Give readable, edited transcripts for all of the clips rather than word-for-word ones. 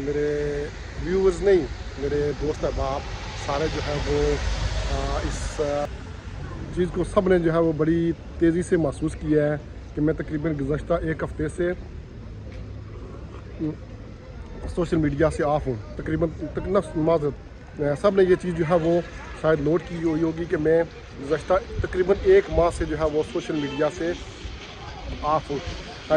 मेरे व्यूअर्स नहीं, मेरे दोस्त अहबाब सारे जो है वो इस चीज़ को सब ने जो है वो बड़ी तेज़ी से महसूस किया है कि मैं तकरीबन गुज़श्ता एक हफ़्ते से सोशल मीडिया से ऑफ हूँ। तकरीबन सब ने ये चीज़ जो है वो शायद नोट की हुई होगी कि मैं गुज़श्ता तकरीबन एक माह से जो है वो सोशल मीडिया से ऑफ हूँ।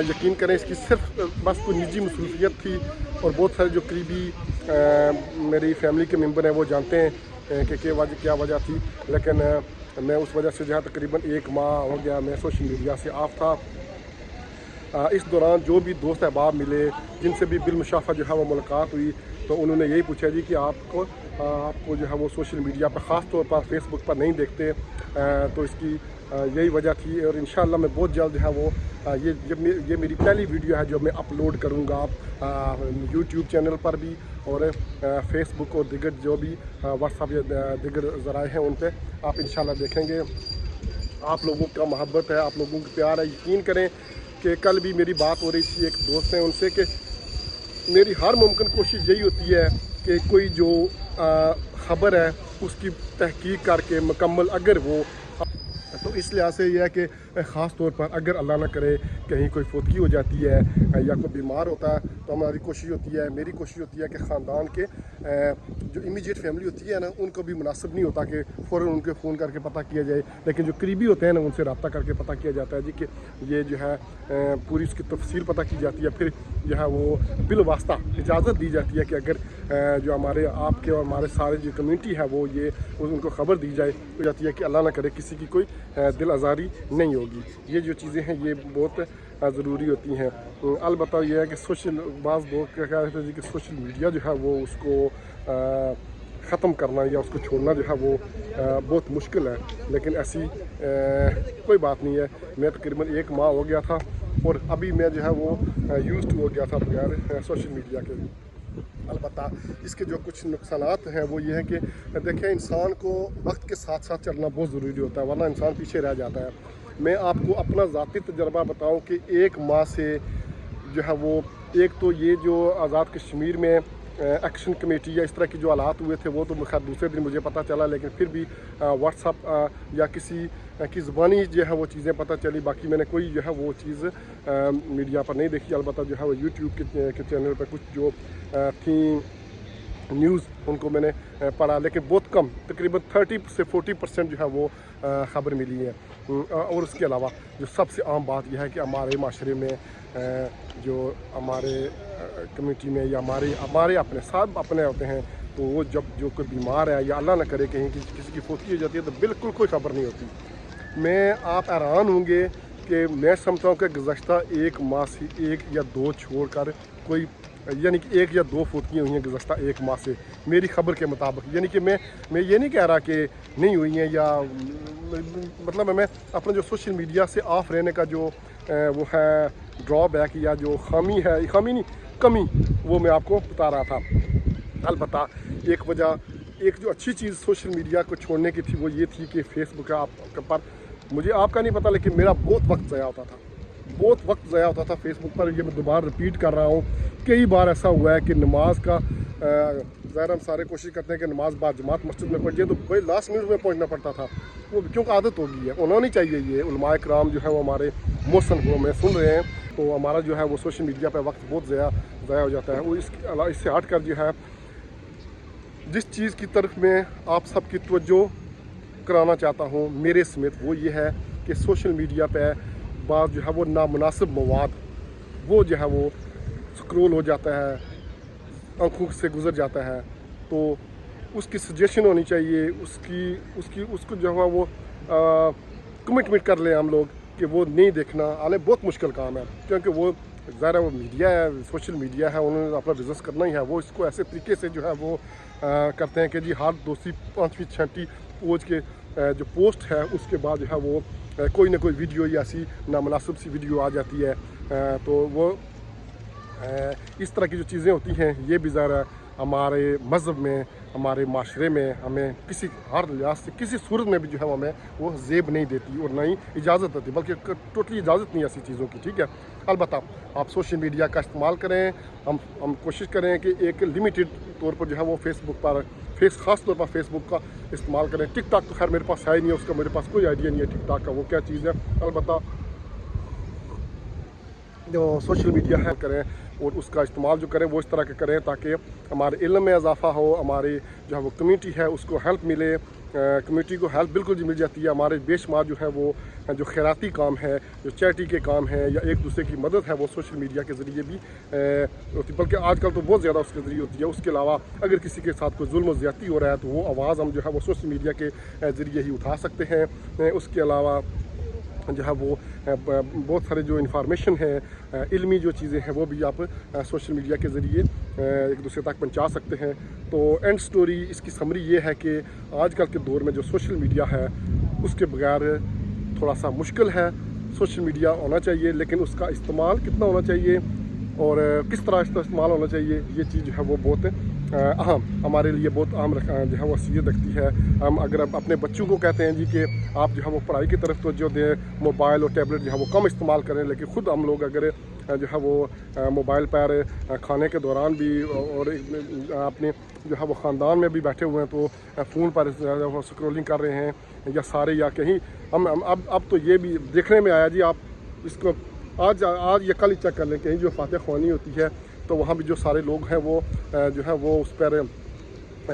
यकीन करें, इसकी सिर्फ बस कोई निजी मसरूफियत थी और बहुत सारे जो करीबी मेरी फैमिली के मेंबर हैं वो जानते हैं कि क्या वजह थी, लेकिन मैं उस वजह से जो है तकरीबन एक माह हो गया मैं सोशल मीडिया से ऑफ था। इस दौरान जो भी दोस्त अहबाब मिले, जिनसे भी बिलमुशाफा जो है वो मुलाकात हुई, तो उन्होंने यही पूछा जी कि आपको जो है वो सोशल मीडिया पर ख़ास तौर पर फेसबुक पर नहीं देखते, तो इसकी यही वजह थी। और इंशाअल्लाह मैं बहुत जल्द जो है वो ये मेरी पहली वीडियो है जो मैं अपलोड करूँगा यूट्यूब चैनल पर भी और फेसबुक और दिगर जो भी व्हाट्सअप या दिगर ज़राए हैं उन पर आप इंशाअल्लाह देखेंगे। आप लोगों का मोहब्बत है, आप लोगों का प्यार है। यकीन करें कि कल भी मेरी बात हो रही थी एक दोस्त हैं उनसे कि मेरी हर मुमकिन कोशिश यही होती है कि कोई जो ख़बर है उसकी तहकीक करके मुकम्मल, अगर वो तो इस लिहाज से यह है कि ख़ास तौर पर अगर अल्लाह ना करे कहीं कोई फौतगी हो जाती है या कोई बीमार होता है, तो हमारी कोशिश होती है, मेरी कोशिश होती है कि ख़ानदान के जो इमीडिएट फैमिली होती है ना, उनको भी मुनासिब नहीं होता कि फ़ौरन उनके फ़ोन करके पता किया जाए, लेकिन जो करीबी होते हैं ना उनसे रब्ता करके पता किया जाता है जी कि ये जो है पूरी उसकी तफसील पता की जाती है। फिर जो है वो बिल वास्ता इजाज़त दी जाती है कि अगर जो हमारे आपके और हमारे सारे जो कम्यूनिटी है वो ये उनको ख़बर दी जाए तो जाती है कि अल्लाह ना करे किसी की कोई दिल आज़ारी नहीं होगी। ये जो चीज़ें हैं ये बहुत ज़रूरी होती हैं। अलबत्ता यह है कि बाज़ लोग क्या कहते हैं जी कि सोशल मीडिया जो है वो उसको ख़त्म करना या उसको छोड़ना जो है वो बहुत मुश्किल है, लेकिन ऐसी कोई बात नहीं है। मैं तकरीबन एक माह हो गया था और अभी मैं जो है वो यूज़ टू हो गया था बगैर सोशल मीडिया के। अलबत्ता इसके जो कुछ नुकसानात हैं वो ये है कि देखें, इंसान को वक्त के साथ साथ चलना बहुत ज़रूरी होता है, वरना इंसान पीछे रह जाता है। मैं आपको अपना ज़ाती तजर्बा बताऊं कि एक माह से जो है वो एक तो ये जो आज़ाद कश्मीर में एक्शन कमेटी या इस तरह की जो हालात हुए थे वो तो खैर दूसरे दिन मुझे पता चला, लेकिन फिर भी व्हाट्सअप या किसी की ज़ुबानी जो है वो चीज़ें पता चली। बाकी मैंने कोई जो है वो चीज़ मीडिया पर नहीं देखी। अलबत्ता जो है वो यूट्यूब के चैनल पर कुछ जो थी न्यूज़ उनको मैंने पढ़ा, लेकिन बहुत कम, तकरीबन 30 से 40% जो है वो ख़बर मिली है। और उसके अलावा जो सबसे आम बात यह है कि हमारे माशरे में जो हमारे कम्यूनिटी में या हमारे अपने सब अपने होते हैं, तो वो जब जो कोई बीमार है या अल्लाह ना करे कहीं किसी की फौतगी हो जाती है तो बिल्कुल कोई ख़बर नहीं होती। आप हैरान होंगे कि मैं समझता हूँ कि गुज़श्ता एक माह से एक या दो छोड़ कर कोई यानी कि एक या दो फौतगियाँ हुई हैं गुज़श्ता एक माह से मेरी ख़बर के मुताबिक। यानी कि मैं ये नहीं कह रहा कि नहीं हुई हैं, या मतलब मैं अपना जो सोशल मीडिया से ऑफ रहने का जो वो है ड्रॉबैक या जो खामी नहीं कमी, वो मैं आपको बता रहा था। अलबत्ता एक वजह, एक जो अच्छी चीज़ सोशल मीडिया को छोड़ने की थी वो ये थी कि फेसबुक पर मुझे आपका नहीं पता, लेकिन मेरा बहुत वक्त ज़ाया होता था फेसबुक पर। ये मैं दोबारा रिपीट कर रहा हूँ, कई बार ऐसा हुआ है कि नमाज का ज़ाहिर हम सारे कोशिश करते हैं कि नमाज बाद जमात मस्जिद में पढ़ जाए, तो भाई लास्ट मिनट में पहुँचना पड़ता था। वो क्योंकि आदत हो गई है, होना नहीं चाहिए। ये उलमाए कराम जो है वो हमारे मौसम को हमें सुन रहे हैं, तो हमारा जो है वो सोशल मीडिया पर वक्त बहुत ज़ाया हो जाता है। वो इससे हट कर जो है जिस चीज़ की तरफ मैं आप सबकी तवज्जो कराना चाहता हूँ मेरे समेत, वो ये है कि सोशल मीडिया पे बात जो है वो नामुनासिब मवाद वो जो है वो स्क्रॉल हो जाता है, आँखों से गुज़र जाता है, तो उसकी सजेशन होनी चाहिए, उसको जो है वो कमिटमेंट कर लें हम लोग कि वो नहीं देखना। हालांकि बहुत मुश्किल काम है, क्योंकि वो ज़ाहिर वो मीडिया है, सोशल मीडिया है, उन्होंने अपना बिज़नेस करना ही है। वो इसको ऐसे तरीके से जो है वो करते हैं कि जी हर दूसरी पाँचवीं छठी पोज के जो पोस्ट है उसके बाद जो है वो कोई ना कोई वीडियो या ऐसी नामुनासिब सी वीडियो आ जाती है। तो वो इस तरह की जो चीज़ें होती हैं ये भी ज़रा हमारे मज़हब में, हमारे माशरे में हमें किसी हर लिहाज से किसी सूरत में भी जो है वो हमें वो ज़ेब नहीं देती और ना ही इजाज़त देती, बल्कि टोटली इजाज़त नहीं ऐसी चीज़ों की, ठीक है। अलबत्ता आप सोशल मीडिया का इस्तेमाल करें, हम कोशिश करें कि एक लिमिटेड तौर पर जो है वो फेसबुक पर ख़ास तौर पर फेसबुक का इस्तेमाल करें। टिकटॉक तो खैर मेरे पास है ही नहीं है, उसका मेरे पास कोई आइडिया नहीं है टिकटॉक का वो क्या चीज़ है। अलबत्ता जो सोशल मीडिया है करें और उसका इस्तेमाल जो करें वो इस तरह के करें ताकि हमारे इल्म में इजाफ़ा हो, हमारी जो है वो कम्यूनिटी है उसको हेल्प मिले। कम्यूनिटी को हेल्प बिल्कुल जी मिल जाती है। हमारे बेशुमार जो है वो जो खैराती काम है, जो चैरिटी के काम है या एक दूसरे की मदद है वो सोशल मीडिया के ज़रिए भी होती, बल्कि आजकल तो बहुत ज़्यादा उसके ज़रिए होती है। उसके अलावा अगर किसी के साथ कोई जुल्म ज़्यादती हो रहा है तो वो आवाज़ हम जो है वो सोशल मीडिया के ज़रिए ही उठा सकते हैं। उसके अलावा जो है वो बहुत सारे जो इन्फॉर्मेशन है, इल्मी जो चीज़ें हैं वो भी आप सोशल मीडिया के ज़रिए एक दूसरे तक पहुंचा सकते हैं। तो एंड स्टोरी इसकी समरी ये है कि आजकल के दौर में जो सोशल मीडिया है उसके बगैर थोड़ा सा मुश्किल है। सोशल मीडिया होना चाहिए, लेकिन उसका इस्तेमाल कितना होना चाहिए और किस तरह इसका इस्तेमाल होना चाहिए, ये चीज़ जो है वो बहुत अहम हमारे लिए बहुत अहम जो है वो हैसियत रखती है। हम अगर अपने बच्चों को कहते हैं जी कि आप जो है वो पढ़ाई की तरफ तवज्जो दें, मोबाइल और टैबलेट जो है वो कम इस्तेमाल करें, लेकिन ख़ुद हम लोग अगर जो है वो मोबाइल पर खाने के दौरान भी और अपने जो है वो ख़ानदान में भी बैठे हुए हैं तो फ़ोन पर स्क्रॉलिंग कर रहे हैं या सारे या कहीं हम अब तो ये भी देखने में आया जी, आप इसको आज या कल ही चेक कर लें, कहीं जो फातिहा ख़्वानी होती है तो वहाँ भी जो सारे लोग हैं वो जो है वो उस पर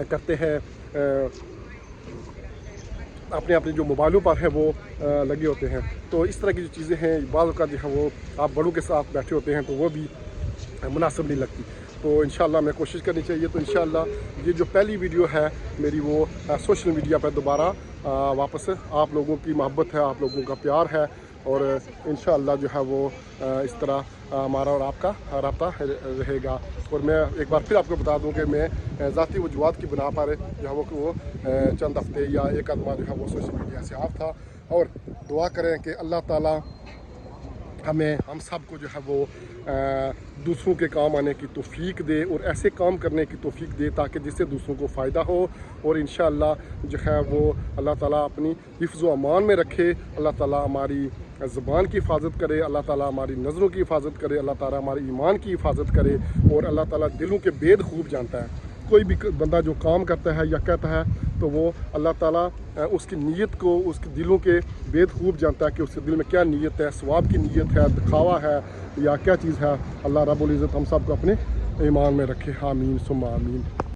करते हैं, अपने अपने जो मोबाइलों पर है वो लगे होते हैं। तो इस तरह की जो चीज़ें हैं बाज़ औक़ात जो है वो आप बड़ों के साथ बैठे होते हैं तो वो भी मुनासिब नहीं लगती। तो इंशाअल्लाह मैं कोशिश करनी चाहिए। तो इंशाअल्लाह ये जो पहली वीडियो है मेरी वो सोशल मीडिया पर दोबारा वापस आप लोगों की मोहब्बत है, आप लोगों का प्यार है और इंशाअल्लाह जो है वो इस तरह हमारा और आपका रब्ता रहेगा। और मैं एक बार फिर आपको बता दूं कि मैं ज़ाती वजूहात की बिना पर जो है वो चंद हफ्ते या एक आध माह जो है वो सोशल मीडिया से ऑफ था। और दुआ करें कि अल्लाह ताला हम सब को जो है वो दूसरों के काम आने की तौफीक दे और ऐसे काम करने की तौफीक दे ताकि जिससे दूसरों को फ़ायदा हो। और इंशाअल्लाह जो है वो अल्लाह ताला अपनी हिफ्ज़ व अमान में रखे। अल्लाह ताला हमारी ज़बान की हिफाजत करे, अल्लाह ताला हमारी नज़रों की हिफाजत करे, अल्लाह ताला हमारी ईमान की हिफाजत करे। और अल्लाह ताला दिलों के भेद खूब जानता है। कोई भी बंदा जो काम करता है या कहता है तो वो अल्लाह ताला उसकी नीयत को, उसके दिलों के भेद खूब जानता है कि उसके दिल में क्या नीयत है, सवाब की नीयत है, दिखावा है या क्या चीज़ है। अल्लाह रब्बुल इज़्ज़त हम सब को अपने ईमान में रखे। आमीन सुम्मा आमीन।